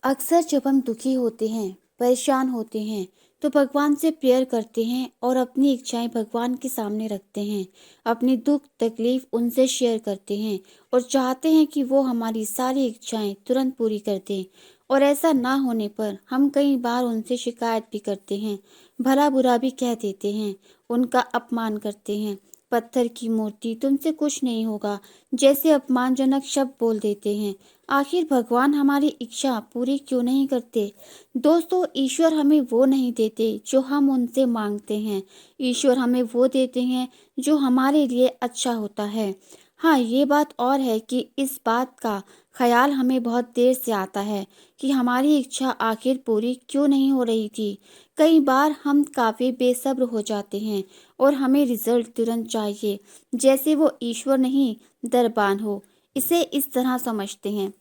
अक्सर जब हम दुखी होते हैं, परेशान होते हैं, तो भगवान से प्रेयर करते हैं और अपनी इच्छाएं भगवान के सामने रखते हैं। अपनी दुख तकलीफ उनसे शेयर करते हैं और चाहते हैं कि वो हमारी सारी इच्छाएं तुरंत पूरी कर दें। और ऐसा ना होने पर हम कई बार उनसे शिकायत भी करते हैं, भला बुरा भी कह देते हैं, उनका अपमान करते हैं। पत्थर की मूर्ति तुमसे कुछ नहीं होगा जैसे अपमानजनक शब्द बोल देते हैं। आखिर भगवान हमारी इच्छा पूरी क्यों नहीं करते? दोस्तों, ईश्वर हमें वो नहीं देते जो हम उनसे मांगते हैं। ईश्वर हमें वो देते हैं जो हमारे लिए अच्छा होता है। हाँ, ये बात और है कि इस बात का ख्याल हमें बहुत देर से आता है कि हमारी इच्छा आखिर पूरी क्यों नहीं हो रही थी। कई बार हम काफ़ी बेसब्र हो जाते हैं और हमें रिजल्ट तुरंत चाहिए, जैसे वो ईश्वर नहीं दरबान हो। इसे इस तरह समझते हैं।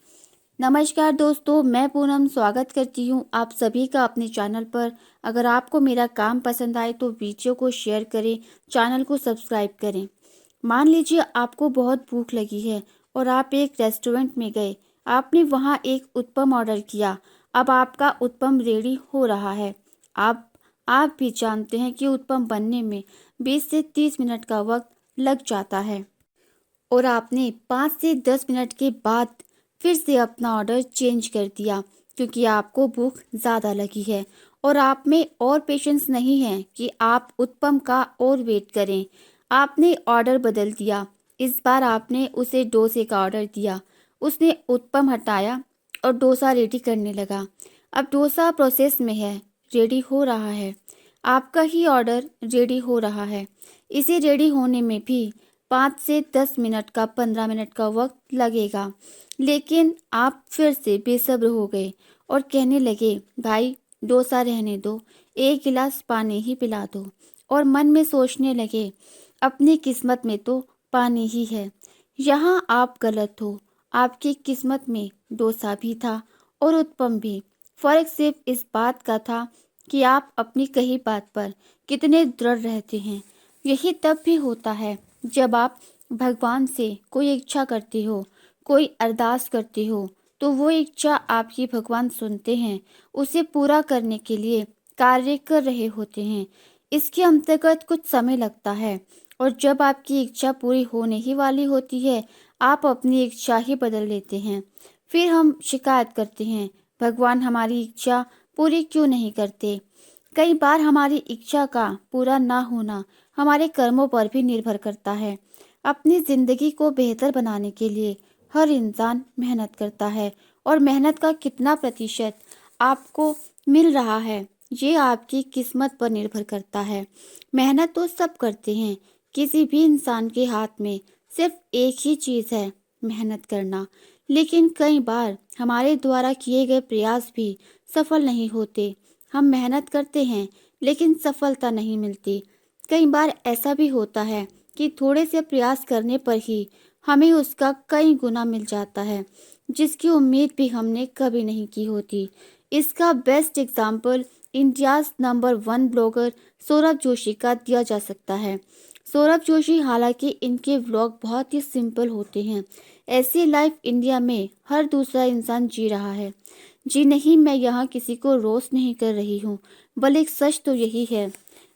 नमस्कार दोस्तों, मैं पूनम स्वागत करती हूँ आप सभी का अपने चैनल पर। अगर आपको मेरा काम पसंद आए तो वीडियो को शेयर करें, चैनल को सब्सक्राइब करें। मान लीजिए आपको बहुत भूख लगी है और आप एक रेस्टोरेंट में गए। आपने वहाँ एक उत्पम ऑर्डर किया। अब आपका उत्पम रेडी हो रहा है। आप भी जानते हैं कि उत्पम बनने में 20 से 30 मिनट का वक्त लग जाता है और आपने 5 से 10 मिनट के बाद फिर से अपना ऑर्डर चेंज कर दिया क्योंकि आपको भूख ज़्यादा लगी है और आप में और पेशेंस नहीं है कि आप उत्पम का और वेट करें। आपने ऑर्डर बदल दिया। इस बार आपने उसे डोसे का ऑर्डर दिया। उसने उत्पम हटाया और डोसा रेडी करने लगा। अब डोसा प्रोसेस में है, रेडी हो रहा है। आपका ही ऑर्डर रेडी हो रहा है। इसे रेडी होने में भी 5 से 10 मिनट का 15 मिनट का वक्त लगेगा। लेकिन आप फिर से बेसब्र हो गए और कहने लगे, भाई डोसा रहने दो, एक गिलास पानी ही पिला दो। और मन में सोचने लगे, अपनी किस्मत में तो पानी ही है। यहाँ आप गलत हो। आपकी किस्मत में डोसा भी था और उत्पम भी। फर्क सिर्फ इस बात का था कि आप अपनी कही बात पर कितने दृढ़ रहते हैं। यही तब भी होता है जब आप भगवान से कोई इच्छा करते हो, कोई अरदास करते हो, तो वो इच्छा आपकी भगवान सुनते हैं, उसे पूरा करने के लिए कार्य कर रहे होते हैं। इसके अंतर्गत कुछ समय लगता है और जब आपकी इच्छा पूरी होने ही वाली होती है, आप अपनी इच्छा ही बदल लेते हैं। फिर हम शिकायत करते हैं, भगवान हमारी इच्छा पूरी क्यों नहीं करते? कई बार हमारी इच्छा का पूरा ना होना हमारे कर्मों पर भी निर्भर करता है। अपनी जिंदगी को बेहतर बनाने के लिए हर इंसान मेहनत करता है और मेहनत का कितना प्रतिशत आपको मिल रहा है, ये आपकी किस्मत पर निर्भर करता है। मेहनत तो सब करते हैं। किसी भी इंसान के हाथ में सिर्फ एक ही चीज़ है, मेहनत करना। लेकिन कई बार हमारे द्वारा किए गए प्रयास भी सफल नहीं होते। हम मेहनत करते हैं लेकिन सफलता नहीं मिलती। कई बार ऐसा भी होता है कि थोड़े से प्रयास करने पर ही हमें उसका कई गुना मिल जाता है, जिसकी उम्मीद भी हमने कभी नहीं की होती। इसका best example India's number 1 blogger Saurabh Joshi का दिया जा सकता है। सौरभ जोशी, हालांकि इनके व्लॉग बहुत ही सिंपल होते हैं। ऐसी लाइफ इंडिया में हर दूसरा इंसान जी रहा है। जी नहीं, मैं यहाँ किसी को रोस्ट नहीं कर रही हूँ, बल्कि सच तो यही है।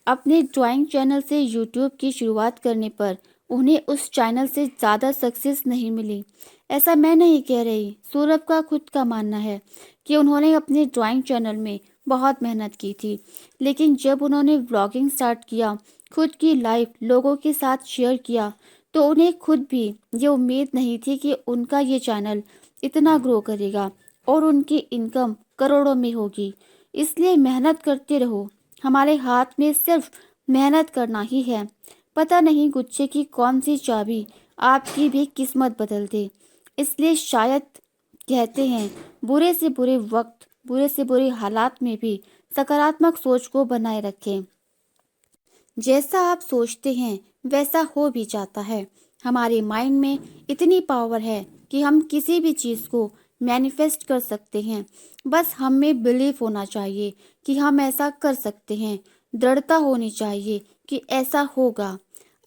अपने ड्राइंग चैनल से यूट्यूब की शुरुआत करने पर उन्हें उस चैनल से ज़्यादा सक्सेस नहीं मिली। ऐसा मैं नहीं कह रही, सौरभ का खुद का मानना है कि उन्होंने अपने ड्राइंग चैनल में बहुत मेहनत की थी। लेकिन जब उन्होंने व्लॉगिंग स्टार्ट किया, खुद की लाइफ लोगों के साथ शेयर किया, तो उन्हें खुद भी ये उम्मीद नहीं थी कि उनका ये चैनल इतना ग्रो करेगा और उनकी इनकम करोड़ों में होगी। इसलिए मेहनत करते रहो। हमारे हाथ में सिर्फ मेहनत करना ही है। पता नहीं गुच्छे की कौन सी चाबी आपकी भी किस्मत बदल दे। इसलिए शायद कहते हैं, बुरे से बुरे वक्त, बुरे से बुरे हालात में भी सकारात्मक सोच को बनाए रखें। जैसा आप सोचते हैं वैसा हो भी जाता है। हमारे माइंड में इतनी पावर है कि हम किसी भी चीज़ को मैनिफेस्ट कर सकते हैं। बस हम में बिलीव होना चाहिए कि हम ऐसा कर सकते हैं। दृढ़ता होनी चाहिए कि ऐसा होगा।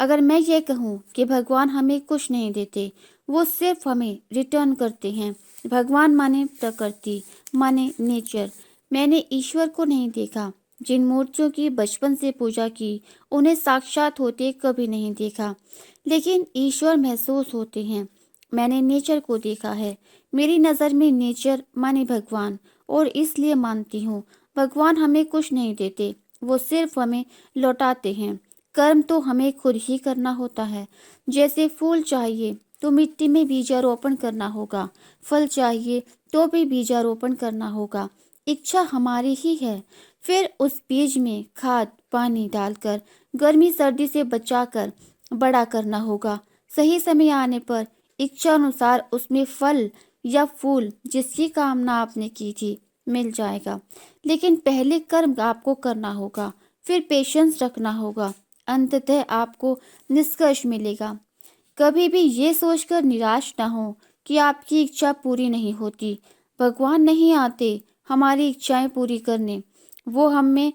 अगर मैं ये कहूँ कि भगवान हमें कुछ नहीं देते, वो सिर्फ हमें रिटर्न करते हैं। भगवान माने प्रकृति, माने नेचर। मैंने ईश्वर को नहीं देखा। जिन मूर्तियों की बचपन से पूजा की, उन्हें साक्षात होते कभी नहीं देखा, लेकिन ईश्वर महसूस होते हैं। मैंने नेचर को देखा है। मेरी नज़र में नेचर माने भगवान, और इसलिए मानती हूँ भगवान हमें कुछ नहीं देते, वो सिर्फ हमें लौटाते हैं। कर्म तो हमें खुद ही करना होता है। जैसे फूल चाहिए तो मिट्टी में बीजारोपण करना होगा, फल चाहिए तो भी बीजारोपण करना होगा। इच्छा हमारी ही है। फिर उस बीज में खाद पानी डालकर गर्मी सर्दी से बचाकर बड़ा करना होगा। सही समय आने पर इच्छा अनुसार उसमें फल या फूल जिसकी कामना आपने की थी मिल जाएगा। लेकिन पहले कर्म आपको करना होगा, फिर पेशेंस रखना होगा, अंततः आपको निष्कर्ष मिलेगा। कभी भी ये सोचकर निराश ना हो कि आपकी इच्छा पूरी नहीं होती। भगवान नहीं आते हमारी इच्छाएं पूरी करने, वो हमें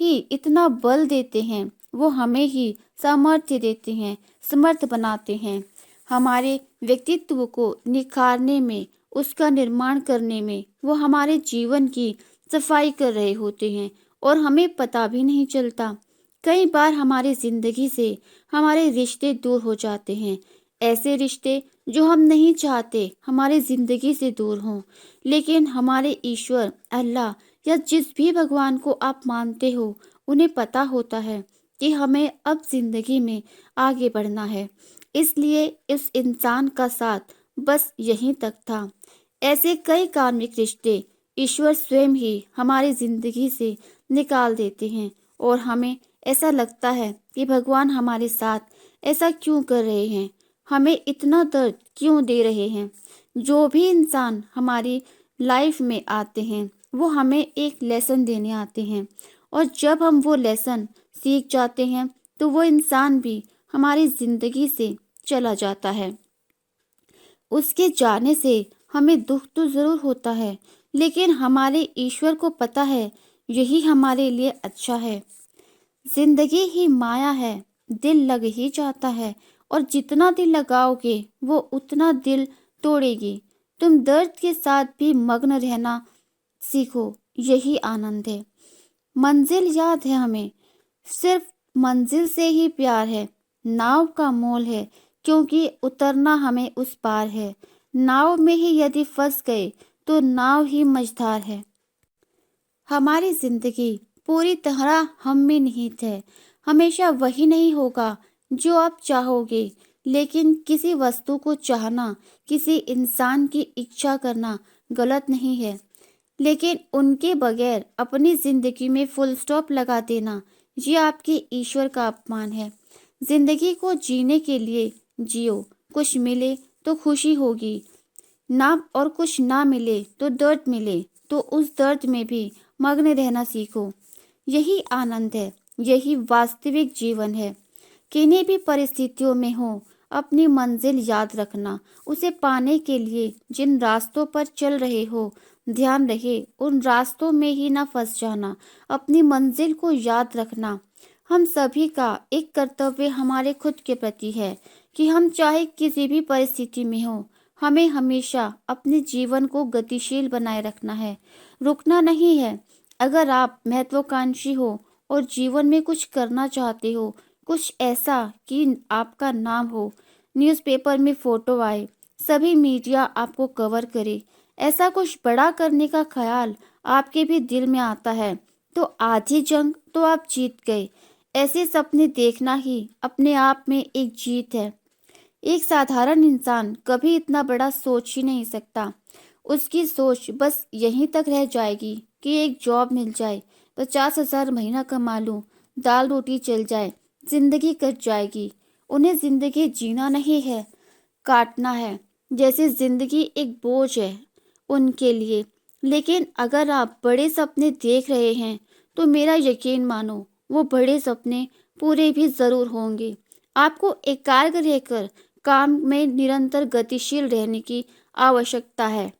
ही इतना बल देते हैं, वो हमें ही सामर्थ्य देते हैं, समर्थ बनाते हैं। हमारे व्यक्तित्व को निखारने में, उसका निर्माण करने में वो हमारे जीवन की सफाई कर रहे होते हैं और हमें पता भी नहीं चलता। कई बार हमारी जिंदगी से हमारे रिश्ते दूर हो जाते हैं, ऐसे रिश्ते जो हम नहीं चाहते हमारी जिंदगी से दूर हों, लेकिन हमारे ईश्वर अल्लाह या जिस भी भगवान को आप मानते हो, उन्हें पता होता है कि हमें अब जिंदगी में आगे बढ़ना है। इसलिए इस इंसान का साथ बस यहीं तक था। ऐसे कई कार्मिक रिश्ते ईश्वर स्वयं ही हमारी जिंदगी से निकाल देते हैं और हमें ऐसा लगता है कि भगवान हमारे साथ ऐसा क्यों कर रहे हैं, हमें इतना दर्द क्यों दे रहे हैं। जो भी इंसान हमारी लाइफ में आते हैं वो हमें एक लेसन देने आते हैं, और जब हम वो लेसन सीख जाते हैं तो वो इंसान भी हमारी जिंदगी से चला जाता है। उसके जाने से हमें दुख तो जरूर होता है, लेकिन हमारे ईश्वर को पता है यही हमारे लिए अच्छा है। जिंदगी ही माया है, दिल लग ही जाता है, और जितना दिल लगाओगे वो उतना दिल तोड़ेगी। तुम दर्द के साथ भी मग्न रहना सीखो, यही आनंद है। मंजिल याद है हमें, सिर्फ मंजिल से ही प्यार है। नाव का मोल है क्योंकि उतरना हमें उस पार है। नाव में ही यदि फंस गए तो नाव ही मझधार है। हमारी जिंदगी पूरी तरह हम में निहित है। हमेशा वही नहीं होगा जो आप चाहोगे, लेकिन किसी वस्तु को चाहना, किसी इंसान की इच्छा करना गलत नहीं है, लेकिन उनके बगैर अपनी जिंदगी में फुल स्टॉप लगा देना ये आपके ईश्वर का अपमान है। जिंदगी को जीने के लिए जियो, कुछ मिले तो खुशी होगी ना, और कुछ ना मिले तो दर्द मिले तो उस दर्द में भी मग्न रहना सीखो। यही आनंद है, यही वास्तविक जीवन है। किन्हीं भी परिस्थितियों में हो, अपनी मंजिल याद रखना। उसे पाने के लिए जिन रास्तों पर चल रहे हो, ध्यान रहे उन रास्तों में ही ना फंस जाना। अपनी मंजिल को याद रखना। हम सभी का एक कर्तव्य हमारे खुद के प्रति है कि हम चाहे किसी भी परिस्थिति में हो, हमें हमेशा अपने जीवन को गतिशील बनाए रखना है, रुकना नहीं है। अगर आप महत्वाकांक्षी हो और जीवन में कुछ करना चाहते हो, कुछ ऐसा कि आपका नाम हो, न्यूज़पेपर में फोटो आए, सभी मीडिया आपको कवर करे, ऐसा कुछ बड़ा करने का ख्याल आपके भी दिल में आता है, तो आधी जंग तो आप जीत गए। ऐसे सपने देखना ही अपने आप में एक जीत है। एक साधारण इंसान कभी इतना बड़ा सोच ही नहीं सकता। उसकी सोच बस यहीं तक रह जाएगी कि एक जॉब मिल जाए, 50,000 महीना कमा लूं, दाल रोटी चल जाए, जिंदगी कट जाएगी। उन्हें जिंदगी जीना नहीं है, काटना है। जैसे जिंदगी एक बोझ है उनके लिए। लेकिन अगर आप बड़े सपने देख रहे हैं तो मेरा यकीन मानो, वो बड़े सपने पूरे भी जरूर होंगे। आपको एकाग्र रहकर काम में निरंतर गतिशील रहने की आवश्यकता है।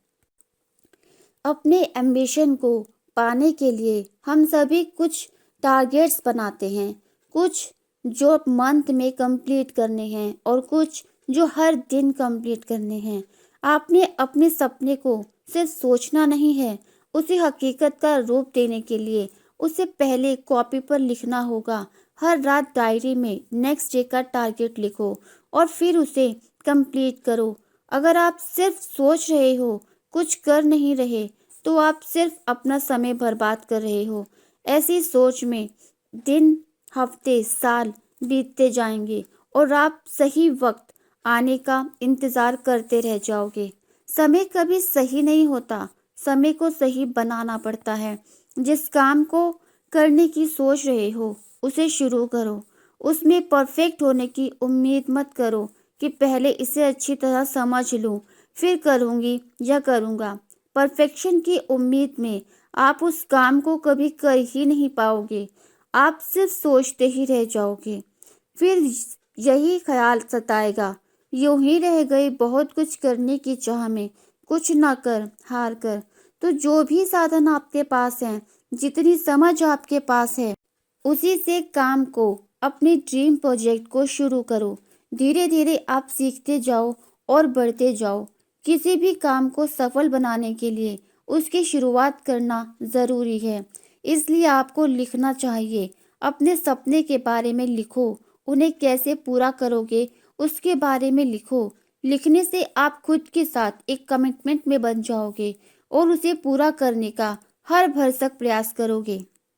अपने एम्बिशन को पाने के लिए हम सभी कुछ टारगेट्स बनाते हैं, कुछ जो मंथ में कंप्लीट करने हैं और कुछ जो हर दिन कंप्लीट करने हैं। आपने अपने सपने को सिर्फ सोचना नहीं है, उसे हकीकत का रूप देने के लिए उसे पहले कॉपी पर लिखना होगा। हर रात डायरी में नेक्स्ट डे का टारगेट लिखो और फिर उसे कंप्लीट करो। अगर आप सिर्फ सोच रहे हो, कुछ कर नहीं रहे, तो आप सिर्फ अपना समय बर्बाद कर रहे हो। ऐसी सोच में दिन, हफ्ते, साल बीतते जाएंगे और आप सही वक्त आने का इंतजार करते रह जाओगे। समय कभी सही नहीं होता, समय को सही बनाना पड़ता है। जिस काम को करने की सोच रहे हो, उसे शुरू करो। उसमें परफेक्ट होने की उम्मीद मत करो कि पहले इसे अच्छी तरह समझ लूं, फिर करूंगी या करूंगा। परफेक्शन की उम्मीद में आप उस काम को कभी कर ही नहीं पाओगे। आप सिर्फ सोचते ही रह जाओगे। फिर यही ख्याल सताएगा, यूं ही रह गए बहुत कुछ करने की चाह में, कुछ ना कर हार कर। तो जो भी साधन आपके पास हैं, जितनी समझ आपके पास है, उसी से काम को, अपने ड्रीम प्रोजेक्ट को शुरू करो। धीरे धीरे आप सीखते जाओ और बढ़ते जाओ। किसी भी काम को सफल बनाने के लिए उसकी शुरुआत करना ज़रूरी है। इसलिए आपको लिखना चाहिए। अपने सपने के बारे में लिखो, उन्हें कैसे पूरा करोगे उसके बारे में लिखो। लिखने से आप खुद के साथ एक कमिटमेंट में बन जाओगे और उसे पूरा करने का हर भरसक प्रयास करोगे।